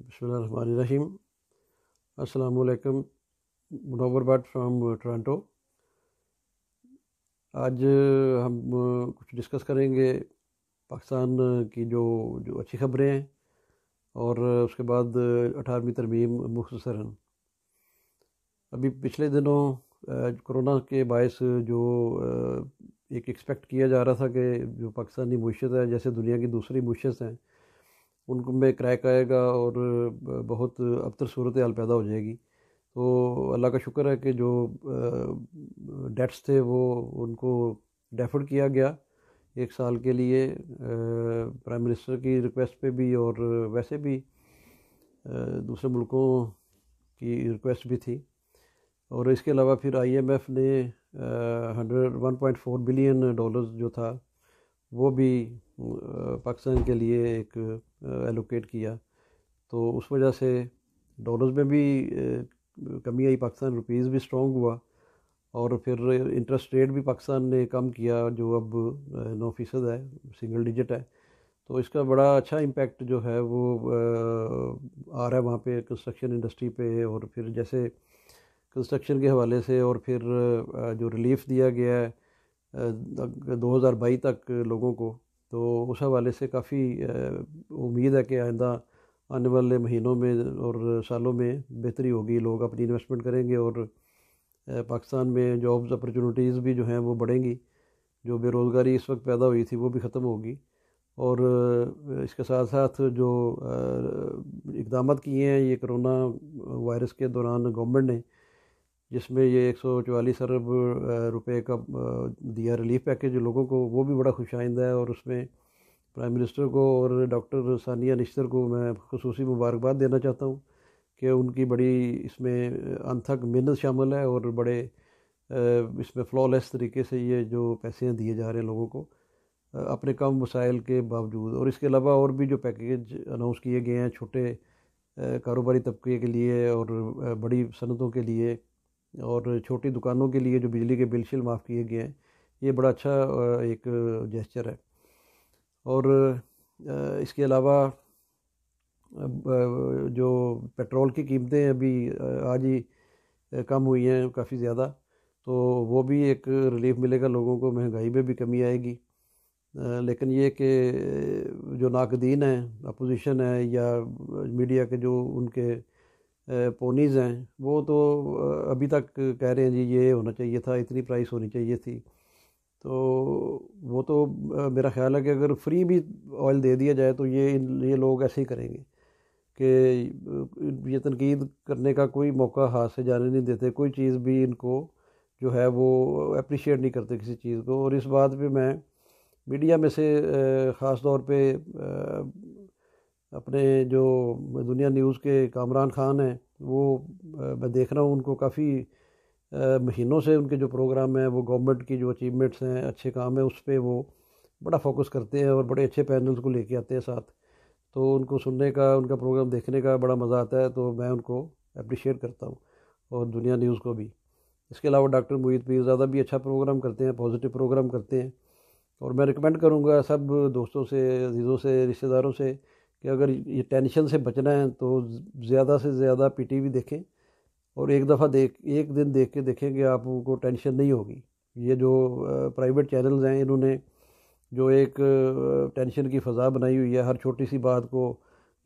بسم اللہ الرحمن الرحیم۔ السلام علیکم، منور بٹ فرام ٹورانٹو۔ آج ہم کچھ ڈسکس کریں گے پاکستان کی جو اچھی خبریں ہیں، اور اس کے بعد 18ویں ترمیم مختصراً۔ ابھی پچھلے دنوں کرونا کے باعث جو ایک ایکسپیکٹ کیا جا رہا تھا کہ جو پاکستانی معیشت ہے، جیسے دنیا کی دوسری معیشت ہیں، ان کو میں کریک آئے گا اور بہت ابتر صورتحال پیدا ہو جائے گی۔ تو اللہ کا شکر ہے کہ جو ڈیٹس تھے وہ ان کو ڈیفرڈ کیا گیا 1 سال کے لیے، پرائم منسٹر کی ریکویسٹ پہ بھی، اور ویسے بھی دوسرے ملکوں کی ریکویسٹ بھی تھی۔ اور اس کے علاوہ پھر IMF نے 1.4 بلین ڈالرز جو تھا وہ بھی پاکستان کے لیے ایک ایلوکیٹ کیا۔ تو اس وجہ سے ڈالرز میں بھی کمی آئی، پاکستان روپیز بھی اسٹرانگ ہوا، اور پھر انٹرسٹ ریٹ بھی پاکستان نے کم کیا، جو اب 9% ہے، سنگل ڈیجٹ ہے۔ تو اس کا بڑا اچھا امپیکٹ جو ہے وہ آ رہا ہے وہاں پہ کنسٹرکشن انڈسٹری پہ، اور پھر جیسے کنسٹرکشن کے حوالے سے، اور پھر جو ریلیف دیا گیا ہے 2022 تک لوگوں کو، تو اس حوالے سے کافی امید ہے کہ آئندہ آنے والے مہینوں میں اور سالوں میں بہتری ہوگی، لوگ اپنی انویسٹمنٹ کریں گے، اور پاکستان میں جابز اپرچونیٹیز بھی جو ہیں وہ بڑھیں گی، جو بے روزگاری اس وقت پیدا ہوئی تھی وہ بھی ختم ہوگی۔ اور اس کے ساتھ ساتھ جو اقدامات کیے ہیں یہ کرونا وائرس کے دوران گورنمنٹ نے، جس میں یہ 144 ارب روپے کا دیا ریلیف پیکیج لوگوں کو، وہ بھی بڑا خوش آئندہ ہے۔ اور اس میں پرائم منسٹر کو اور ڈاکٹر ثانیہ نشتر کو میں خصوصی مبارکباد دینا چاہتا ہوں کہ ان کی بڑی اس میں انتھک محنت شامل ہے، اور بڑے اس میں فلالیس طریقے سے یہ جو پیسے دیے جا رہے ہیں لوگوں کو اپنے کم وسائل کے باوجود۔ اور اس کے علاوہ اور بھی جو پیکیج اناؤنس کیے گئے ہیں چھوٹے کاروباری طبقے کے لیے، اور بڑی صنعتوں کے لیے، اور چھوٹی دکانوں کے لیے جو بجلی کے بل شل معاف کیے گئے ہیں، یہ بڑا اچھا ایک جیسچر ہے۔ اور اس کے علاوہ جو پیٹرول کی قیمتیں ابھی آج ہی کم ہوئی ہیں کافی زیادہ، تو وہ بھی ایک ریلیف ملے گا لوگوں کو، مہنگائی میں بھی کمی آئے گی۔ لیکن یہ کہ جو ناقدین ہیں، اپوزیشن ہے یا میڈیا کے جو ان کے پونیز ہیں، وہ تو ابھی تک کہہ رہے ہیں جی یہ ہونا چاہیے تھا، اتنی پرائس ہونی چاہیے تھی۔ تو وہ تو میرا خیال ہے کہ اگر فری بھی آئل دے دیا جائے تو یہ لوگ ایسے ہی کریں گے کہ یہ تنقید کرنے کا کوئی موقع ہاتھ سے جانے نہیں دیتے، کوئی چیز بھی ان کو جو ہے وہ اپریشیٹ نہیں کرتے کسی چیز کو۔ اور اس بات پہ میں میڈیا میں سے خاص طور پہ اپنے جو دنیا نیوز کے کامران خان ہیں، وہ میں دیکھ رہا ہوں ان کو کافی مہینوں سے ان کے جو پروگرام ہیں وہ گورنمنٹ کی جو اچیومنٹس ہیں، اچھے کام ہیں، اس پہ وہ بڑا فوکس کرتے ہیں، اور بڑے اچھے پینلز کو لے کے آتے ہیں ساتھ۔ تو ان کو سننے کا، ان کا پروگرام دیکھنے کا بڑا مزہ آتا ہے، تو میں ان کو اپریشیٹ کرتا ہوں، اور دنیا نیوز کو بھی۔ اس کے علاوہ ڈاکٹر محیط پیرزادہ بھی اچھا پروگرام کرتے ہیں، پازیٹیو پروگرام کرتے ہیں۔ اور میں ریکمینڈ کروں گا سب دوستوں سے، عزیزوں سے، رشتہ داروں سے کہ اگر یہ ٹینشن سے بچنا ہے تو زیادہ سے زیادہ PTV دیکھیں، اور ایک دن دیکھ کے دیکھیں کہ آپ کو ٹینشن نہیں ہوگی۔ یہ جو پرائیویٹ چینلز ہیں، انہوں نے جو ایک ٹینشن کی فضا بنائی ہوئی ہے، ہر چھوٹی سی بات کو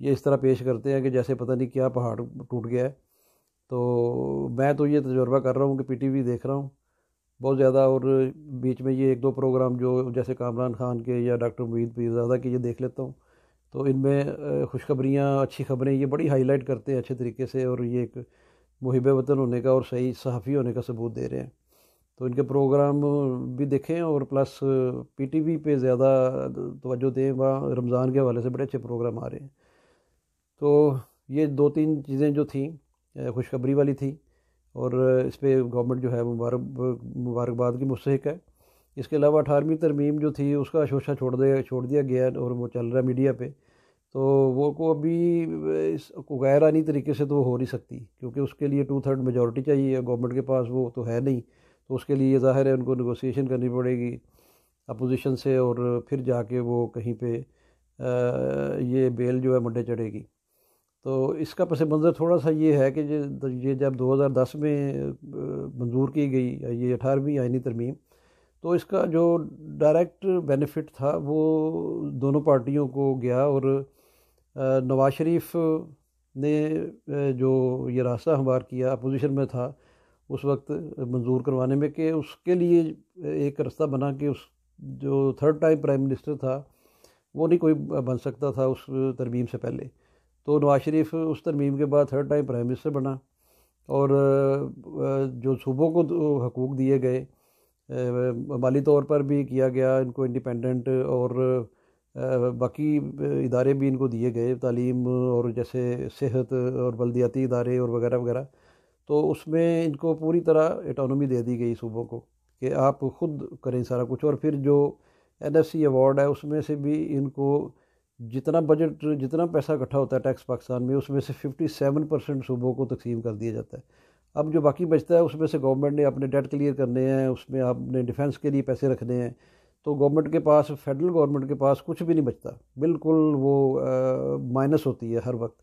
یہ اس طرح پیش کرتے ہیں کہ جیسے پتہ نہیں کیا پہاڑ ٹوٹ گیا ہے۔ تو میں تو یہ تجربہ کر رہا ہوں کہ PTV دیکھ رہا ہوں بہت زیادہ، اور بیچ میں یہ 1-2 پروگرام جو جیسے کامران خان کے یا ڈاکٹر محیط پیرزادہ کے یہ دیکھ لیتا ہوں، تو ان میں خوشخبریاں، اچھی خبریں یہ بڑی ہائی لائٹ کرتے ہیں اچھے طریقے سے، اور یہ ایک محب وطن ہونے کا اور صحیح صحافی ہونے کا ثبوت دے رہے ہیں۔ تو ان کے پروگرام بھی دیکھیں، اور پلس PTV پہ زیادہ توجہ دیں، وہاں رمضان کے حوالے سے بڑے اچھے پروگرام آ رہے ہیں۔ تو یہ 2-3 چیزیں جو تھیں خوشخبری والی تھی، اور اس پہ گورنمنٹ جو ہے مبارکباد کی مستحق ہے۔ اس کے علاوہ 18ویں ترمیم جو تھی اس کا شوشہ چھوڑ دیا گیا ہے، اور وہ چل رہا ہے میڈیا پہ، تو وہ کو ابھی اس کو غیر آئینی طریقے سے تو وہ ہو نہیں سکتی، کیونکہ اس کے لیے 2/3 میجورٹی چاہیے، گورنمنٹ کے پاس وہ تو ہے نہیں۔ تو اس کے لیے ظاہر ہے ان کو نیگوسیشن کرنی پڑے گی اپوزیشن سے، اور پھر جا کے وہ کہیں پہ یہ بیل جو ہے منڈے چڑھے گی۔ تو اس کا پس منظر تھوڑا سا یہ ہے کہ یہ جب 2010 میں منظور کی گئی یہ 18ویں آئینی ترمیم، تو اس کا جو ڈائریکٹ بینیفٹ تھا وہ دونوں پارٹیوں کو گیا، اور نواز شریف نے جو یہ راستہ ہموار کیا، اپوزیشن میں تھا اس وقت منظور کروانے میں، کہ اس کے لیے ایک راستہ بنا کہ اس جو تھرڈ ٹائم پرائم منسٹر تھا وہ نہیں کوئی بن سکتا تھا اس ترمیم سے پہلے، تو نواز شریف اس ترمیم کے بعد تھرڈ ٹائم پرائم منسٹر بنا، اور جو صوبوں کو حقوق دیے گئے مالی طور پر بھی کیا گیا ان کو انڈیپینڈنٹ، اور باقی ادارے بھی ان کو دیے گئے، تعلیم اور جیسے صحت اور بلدیاتی ادارے اور وغیرہ وغیرہ، تو اس میں ان کو پوری طرح اٹانومی دے دی گئی صوبوں کو کہ آپ خود کریں سارا کچھ، اور پھر جو NFC ایوارڈ ہے اس میں سے بھی ان کو جتنا بجٹ جتنا پیسہ اکٹھا ہوتا ہے ٹیکس پاکستان میں، اس میں سے 57% صوبوں کو تقسیم کر دیا جاتا ہے۔ اب جو باقی بچتا ہے اس میں سے گورنمنٹ نے اپنے ڈیٹ کلیئر کرنے ہیں، اس میں آپ نے ڈیفینس کے لیے پیسے رکھنے ہیں، تو گورنمنٹ کے پاس، فیڈرل گورنمنٹ کے پاس کچھ بھی نہیں بچتا، بالکل وہ مائنس ہوتی ہے ہر وقت۔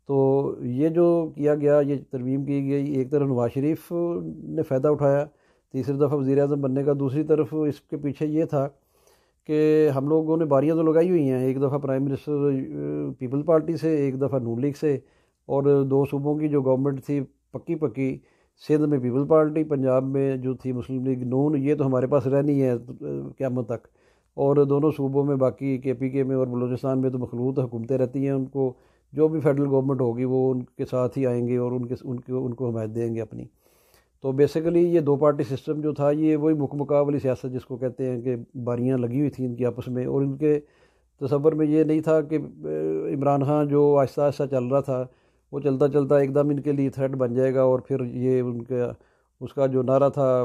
تو یہ جو کیا گیا، یہ ترمیم کی گئی، ایک طرف نواز شریف نے فائدہ اٹھایا تیسری دفعہ وزیر اعظم بننے کا، دوسری طرف اس کے پیچھے یہ تھا کہ ہم لوگوں نے باریاں تو لگائی ہوئی ہیں، ایک دفعہ پرائم منسٹر پیپل پارٹی سے، ایک دفعہ نون لیگ سے، اور دو صوبوں کی جو گورنمنٹ تھی پکی سندھ میں پیپل پارٹی، پنجاب میں جو تھی مسلم لیگ نون، یہ تو ہمارے پاس رہنی ہے قیامت تک، اور دونوں صوبوں میں باقی KPK میں اور بلوچستان میں تو مخلوط حکومتیں رہتی ہیں، ان کو جو بھی فیڈرل گورنمنٹ ہوگی وہ ان کے ساتھ ہی آئیں گے اور ان کو حمایت دیں گے اپنی۔ تو بیسیکلی یہ دو پارٹی سسٹم جو تھا، یہ وہی مکمکا والی سیاست جس کو کہتے ہیں، کہ باریاں لگی ہوئی تھیں ان کی آپس میں، اور ان کے تصور میں یہ نہیں تھا کہ عمران خان جو آہستہ آہستہ چل رہا تھا وہ چلتا چلتا ایک دم ان کے لیے تھریٹ بن جائے گا، اور پھر یہ اس کا جو نعرہ تھا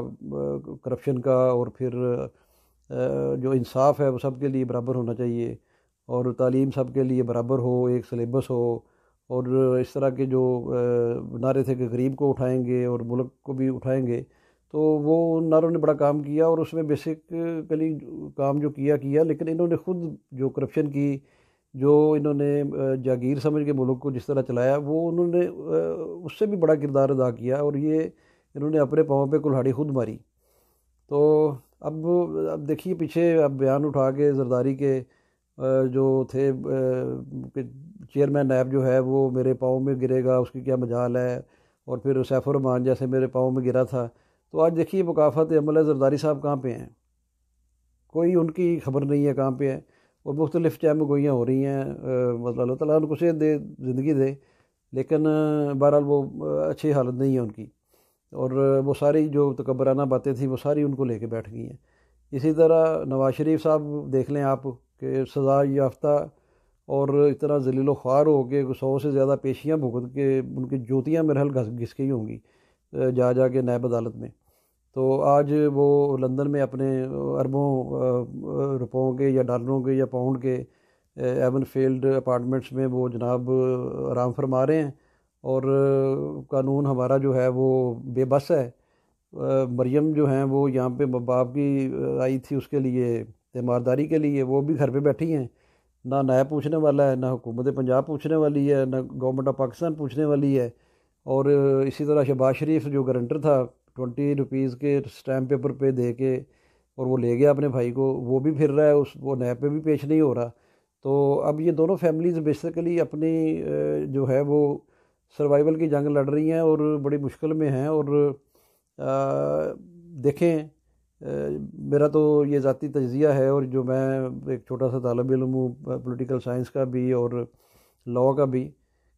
کرپشن کا، اور پھر جو انصاف ہے وہ سب کے لیے برابر ہونا چاہیے، اور تعلیم سب کے لیے برابر ہو، ایک سلیبس ہو، اور اس طرح کے جو نعرے تھے کہ غریب کو اٹھائیں گے اور ملک کو بھی اٹھائیں گے، تو وہ ان نعروں نے بڑا کام کیا، اور اس میں بیسیکلی کام جو کیا، لیکن انہوں نے خود جو کرپشن کی، جو انہوں نے جاگیر سمجھ کے ملک کو جس طرح چلایا، وہ انہوں نے اس سے بھی بڑا کردار ادا کیا، اور یہ انہوں نے اپنے پاؤں پہ کلہاڑی خود ماری۔ تو اب دیکھیے پیچھے اب بیان اٹھا کے زرداری کے جو تھے کہ چیئرمین نیب جو ہے وہ میرے پاؤں میں گرے گا، اس کی کیا مجال ہے، اور پھر سیف الرحمان جیسے میرے پاؤں میں گرا تھا، تو آج دیکھیے مکافات عمل ہے، زرداری صاحب کہاں پہ ہیں، کوئی ان کی خبر نہیں ہے کہاں پہ ہیں، اور مختلف چہم گوئیاں ہو رہی ہیں، مطلب اللہ تعالیٰ ان کو صحت دے، زندگی دے، لیکن بہرحال وہ اچھی حالت نہیں ہے ان کی، اور وہ ساری جو تکبرانہ باتیں تھیں وہ ساری ان کو لے کے بیٹھ گئی ہیں۔ اسی طرح نواز شریف صاحب دیکھ لیں آپ کہ سزا یافتہ اور اتنا ذلیل و خوار ہو کے 100 سے زیادہ پیشیاں بھگت کے ان کی جوتیاں میرے حال گھس گئی ہوں گی جا کے نیب عدالت میں، تو آج وہ لندن میں اپنے اربوں روپوں کے یا ڈالروں کے یا پاؤنڈ کے ایون فیلڈ اپارٹمنٹس میں وہ جناب آرام فرما رہے ہیں، اور قانون ہمارا جو ہے وہ بے بس ہے۔ مریم جو ہیں وہ یہاں پہ باپ کی آئی تھی اس کے لیے تیمارداری کے لیے، وہ بھی گھر پہ بیٹھی ہیں، نہ نائب پوچھنے والا ہے، نہ حکومت پنجاب پوچھنے والی ہے، نہ گورنمنٹ آف پاکستان پوچھنے والی ہے، اور اسی طرح شہباز شریف جو گارنٹر تھا 20 روپیز کے اسٹیمپ پیپر پہ دے کے، اور وہ لے گیا اپنے بھائی کو، وہ بھی پھر رہا ہے، وہ نیب پہ بھی پیش نہیں ہو رہا۔ تو اب یہ دونوں فیملیز بیسیکلی اپنی جو ہے وہ سروائیول کی جنگ لڑ رہی ہیں اور بڑی مشکل میں ہیں، اور دیکھیں میرا تو یہ ذاتی تجزیہ ہے، اور جو میں ایک چھوٹا سا طالب علم ہوں پولیٹیکل سائنس کا بھی اور لاء کا بھی،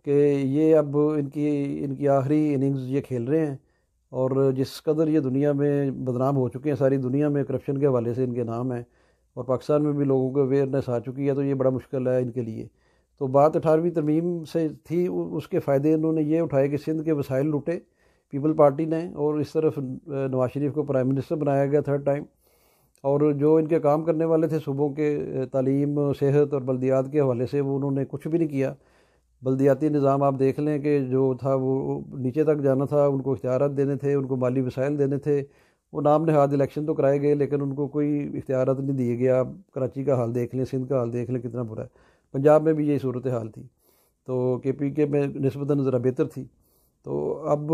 کہ یہ اب ان کی آخری اننگز یہ کھیل رہے ہیں، اور جس قدر یہ دنیا میں بدنام ہو چکے ہیں، ساری دنیا میں کرپشن کے حوالے سے ان کے نام ہیں، اور پاکستان میں بھی لوگوں کو اویئرنیس آ چکی ہے، تو یہ بڑا مشکل ہے ان کے لیے۔ تو بات 18ویں ترمیم سے تھی، اس کے فائدے انہوں نے یہ اٹھائے کہ سندھ کے وسائل لوٹے پیپل پارٹی نے، اور اس طرف نواز شریف کو پرائم منسٹر بنایا گیا تھرڈ ٹائم، اور جو ان کے کام کرنے والے تھے صوبوں کے تعلیم، صحت اور بلدیات کے حوالے سے، وہ انہوں نے کچھ بھی نہیں کیا۔ بلدیاتی نظام آپ دیکھ لیں کہ جو تھا وہ نیچے تک جانا تھا، ان کو اختیارات دینے تھے، ان کو مالی وسائل دینے تھے، وہ نام نہاد الیکشن تو کرائے گئے لیکن ان کو کوئی اختیارات نہیں دیے گیا۔ آپ کراچی کا حال دیکھ لیں، سندھ کا حال دیکھ لیں، کتنا برا ہے، پنجاب میں بھی یہی صورت حال تھی۔ تو KPK میں نسبتاً ذرا بہتر تھی. تو اب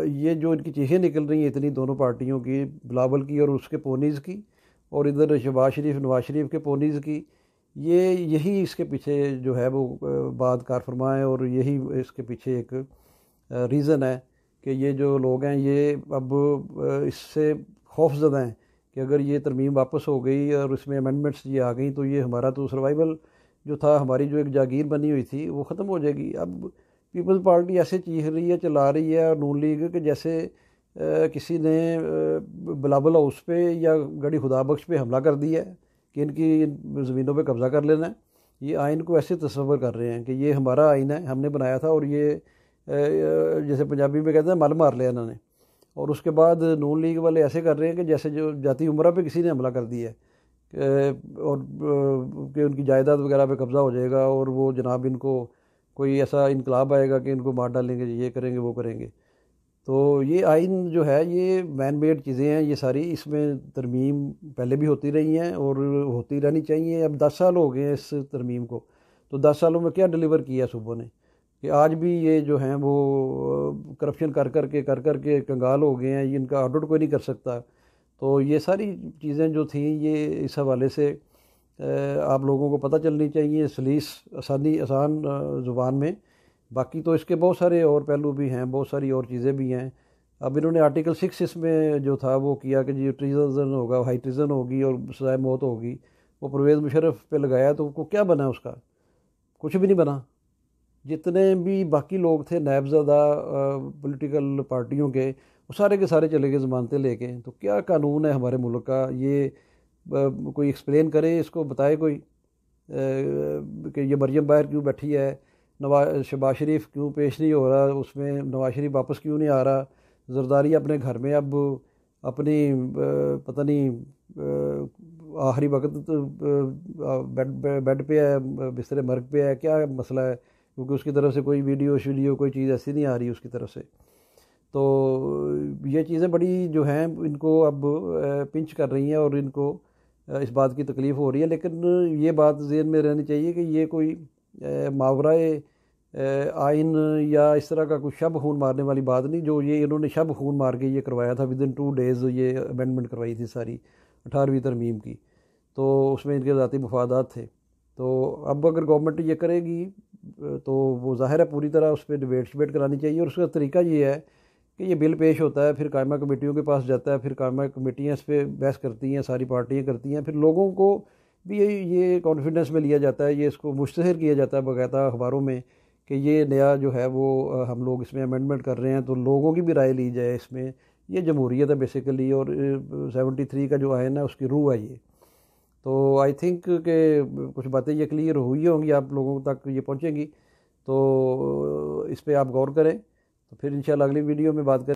یہ جو ان کی چیخیں نکل رہی ہیں اتنی دونوں پارٹیوں کی، بلاول کی اور اس کے پونیز کی، اور ادھر شہباز شریف نواز شریف کے پونیز کی، یہی اس کے پیچھے جو ہے وہ بات کار فرما ہے، اور یہی اس کے پیچھے ایک ریزن ہے کہ یہ جو لوگ ہیں یہ اب اس سے خوف زدہ ہیں کہ اگر یہ ترمیم واپس ہو گئی اور اس میں امینڈمنٹس یہ آ گئیں تو یہ ہمارا تو سروائیول جو تھا، ہماری جو ایک جاگیر بنی ہوئی تھی وہ ختم ہو جائے گی. اب پیپلز پارٹی ایسے چیخ رہی ہے، چلا رہی ہے، اور نون لیگ کہ جیسے کسی نے بلاول ہاؤس پہ یا گڑھی خدا بخش پہ حملہ کر دیا ہے کہ ان کی زمینوں پہ قبضہ کر لینا ہے. یہ آئین کو ایسے تصور کر رہے ہیں کہ یہ ہمارا آئین ہے، ہم نے بنایا تھا، اور یہ جیسے پنجابی میں کہتے ہیں مل مار لیا انہوں نے. اور اس کے بعد نون لیگ والے ایسے کر رہے ہیں کہ جیسے جو جاتی عمرہ پہ کسی نے حملہ کر دیا ہے، اور کہ ان کی جائیداد وغیرہ پہ قبضہ ہو جائے گا، اور وہ جناب ان کو کوئی ایسا انقلاب آئے گا کہ ان کو مار ڈالیں گے، یہ کریں گے وہ کریں گے. تو یہ آئین جو ہے یہ مین میڈ چیزیں ہیں یہ ساری، اس میں ترمیم پہلے بھی ہوتی رہی ہیں اور ہوتی رہنی چاہیے. اب 10 سال ہو گئے ہیں اس ترمیم کو، تو 10 سالوں میں کیا ڈیلیور کیا صوبوں نے کہ آج بھی یہ جو ہیں وہ کرپشن کر کر کے کنگال ہو گئے ہیں، ان کا آڈٹ کوئی نہیں کر سکتا. تو یہ ساری چیزیں جو تھیں یہ اس حوالے سے آپ لوگوں کو پتہ چلنی چاہیے سلیس آسان زبان میں. باقی تو اس کے بہت سارے اور پہلو بھی ہیں، بہت ساری اور چیزیں بھی ہیں. اب انہوں نے آرٹیکل 6 اس میں جو تھا وہ کیا کہ جی ٹریزن ہوگا، ہائی ٹریزن ہوگی اور سزائے موت ہوگی، وہ پرویز مشرف پہ لگایا. تو کو کیا بنا اس کا؟ کچھ بھی نہیں بنا. جتنے بھی باقی لوگ تھے نائب زدہ پولیٹیکل پارٹیوں کے، وہ سارے کے سارے چلے گئے ضمانتیں لے کے. تو کیا قانون ہے ہمارے ملک کا؟ یہ کوئی ایکسپلین کرے، اس کو بتائے کوئی کہ یہ مریم باہر کیوں بیٹھی ہے، شہباز شریف کیوں پیش نہیں ہو رہا اس میں، نواز شریف واپس کیوں نہیں آ رہا، زرداری اپنے گھر میں اب اپنی پتہ نہیں آخری وقت بیڈ پہ ہے، بستر مرگ پہ ہے، کیا مسئلہ ہے؟ کیونکہ اس کی طرف سے کوئی ویڈیو کوئی چیز ایسی نہیں آ رہی اس کی طرف سے. تو یہ چیزیں بڑی جو ہیں ان کو اب پنچ کر رہی ہیں اور ان کو اس بات کی تکلیف ہو رہی ہے. لیکن یہ بات ذہن میں رہنی چاہیے کہ یہ کوئی ماورائے آئین یا اس طرح کا کوئی شب خون مارنے والی بات نہیں. جو یہ انہوں نے شب خون مار کے یہ کروایا تھا ودن 2 days، یہ امینڈمنٹ کروائی تھی ساری 18ویں ترمیم کی، تو اس میں ان کے ذاتی مفادات تھے. تو اب اگر گورنمنٹ یہ کرے گی تو وہ ظاہر ہے پوری طرح اس پہ ڈبیٹ کرانی چاہیے. اور اس کا طریقہ یہ ہے کہ یہ بل پیش ہوتا ہے، پھر قائمہ کمیٹیوں کے پاس جاتا ہے، پھر قائمہ کمیٹیاں اس پہ بحث کرتی ہیں، ساری پارٹیاں کرتی ہیں، پھر لوگوں کو بھی یہ کانفیڈنس میں لیا جاتا ہے، یہ اس کو مشتہر کیا جاتا ہے باقاعدہ اخباروں میں کہ یہ نیا جو ہے وہ ہم لوگ اس میں امینڈمنٹ کر رہے ہیں، تو لوگوں کی بھی رائے لی جائے اس میں. یہ جمہوریت ہے بیسیکلی، اور 73 کا جو آئین ہے اس کی روح ہے یہ. تو آئی تھنک کہ کچھ باتیں یہ کلیئر ہوئی ہوں گی، آپ لوگوں تک یہ پہنچیں گی، تو اس پہ آپ غور کریں. تو پھر انشاءاللہ اگلی ویڈیو میں بات کریں.